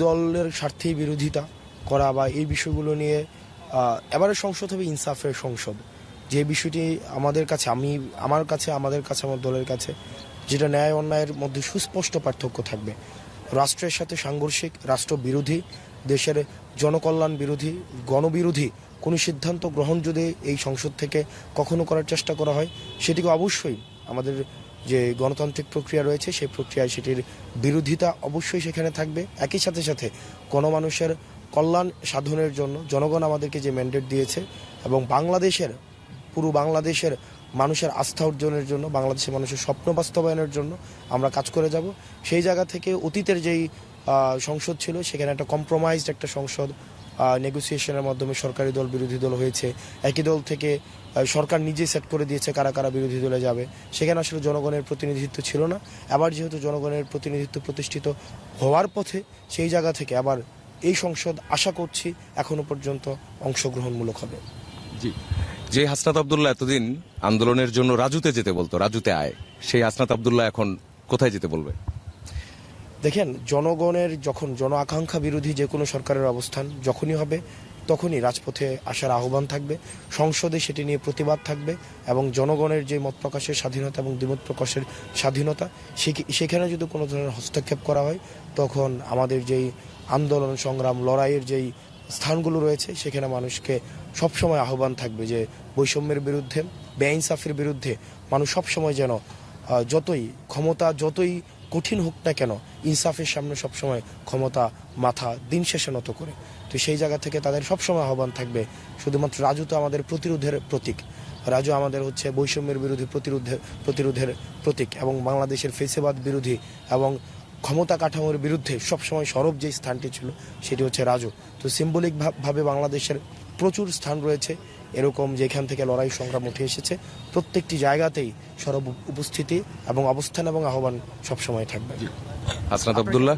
দলের স্বার্থেই বিরোধিতা করা বা এই বিষয়গুলো নিয়ে এবারে সংসদ হবে ইনসাফের সংসদ। যে বিষয়টি আমাদের কাছে আমার কাছে আমার দলের কাছে যেটা ন্যায় অন্যায়ের মধ্যে সুস্পষ্ট পার্থক্য থাকবে। রাষ্ট্রের সাথে সাংঘর্ষিক, রাষ্ট্রবিরোধী, দেশের জনকল্যাণ বিরোধী, গণবিরোধী কোনো সিদ্ধান্ত গ্রহণ যদি এই সংসদ থেকে কখনো করার চেষ্টা করা হয়, সেটিকে অবশ্যই আমাদের যে গণতান্ত্রিক প্রক্রিয়া রয়েছে সেই প্রক্রিয়ায় সেটির বিরোধিতা অবশ্যই সেখানে থাকবে। একই সাথে সাথে গণমানুষের কল্যাণ সাধনের জন্য জনগণ আমাদেরকে যে ম্যান্ডেট দিয়েছে এবং পুরো বাংলাদেশের মানুষের আস্থা অর্জনের জন্য, বাংলাদেশের মানুষের স্বপ্ন বাস্তবায়নের জন্য আমরা কাজ করে যাব। সেই জায়গা থেকে অতীতের যেই সংসদ ছিল সেখানে একটা কম্প্রোমাইজড একটা সংসদ, নেগোসিয়েশনের মাধ্যমে সরকারি দল বিরোধী দল হয়েছে, একই দল থেকে সরকার নিজেই সেট করে দিয়েছে কারা কারা বিরোধী দলে যাবে। সেখানে আসলে জনগণের প্রতিনিধিত্ব ছিল না। আবার যেহেতু জনগণের প্রতিনিধিত্ব প্রতিষ্ঠিত হওয়ার পথে, সেই জায়গা থেকে আবার এই সংসদ আশা করছি এখনো পর্যন্ত অংশগ্রহণমূলক হবে। জি, যে হাসনাত আব্দুল্লাহ এতদিন আন্দোলনের জন্য রাজুতে যেতে বলতো, রাজুতে আয়, সেই হাসনাত আব্দুল্লাহ এখন কোথায় যেতে বলবে? দেখেন, জনগণের যখন জন আকাঙ্ক্ষা বিরোধী যে কোনো সরকারের অবস্থান যখনই হবে তখনই রাজপথে আসার আহ্বান থাকবে, সংসদে সেটি নিয়ে প্রতিবাদ থাকবে এবং জনগণের যে মত প্রকাশের স্বাধীনতা এবং দ্বিমত প্রকাশের স্বাধীনতা সেখানে যদি কোনো ধরনের হস্তক্ষেপ করা হয় তখন আমাদের যেই আন্দোলন সংগ্রাম লড়াইয়ের যেই স্থানগুলো রয়েছে সেখানে মানুষকে সবসময় আহ্বান থাকবে যে বৈষম্যের বিরুদ্ধে, বেআইনসাফের বিরুদ্ধে মানুষ সবসময় যেন যতই কঠিন হোক না কেন ইনসাফের সামনে সবসময় ক্ষমতা মাথা দিন শেষে নত করে। তো সেই জায়গা থেকে তাদের সবসময় আহ্বান থাকবে, শুধুমাত্র রাজু তো আমাদের প্রতিরোধের প্রতীক, রাজু আমাদের হচ্ছে বৈষম্যের বিরোধী প্রতিরোধের প্রতীক এবং বাংলাদেশের ফেসিবাদ বিরোধী এবং ক্ষমতা কাঠামোর বিরুদ্ধে সবসময় সরব যে স্থানটি ছিল সেটি হচ্ছে রাজু। তো সিম্বলিকভাবে বাংলাদেশের প্রচুর স্থান রয়েছে এরকম যেখান থেকে লড়াই সংগ্রাম উঠে এসেছে, প্রত্যেকটি জায়গাতেই সরব উপস্থিতি এবং অবস্থান এবং আহ্বান সবসময় থাকবে। হাসনাত আব্দুল্লাহ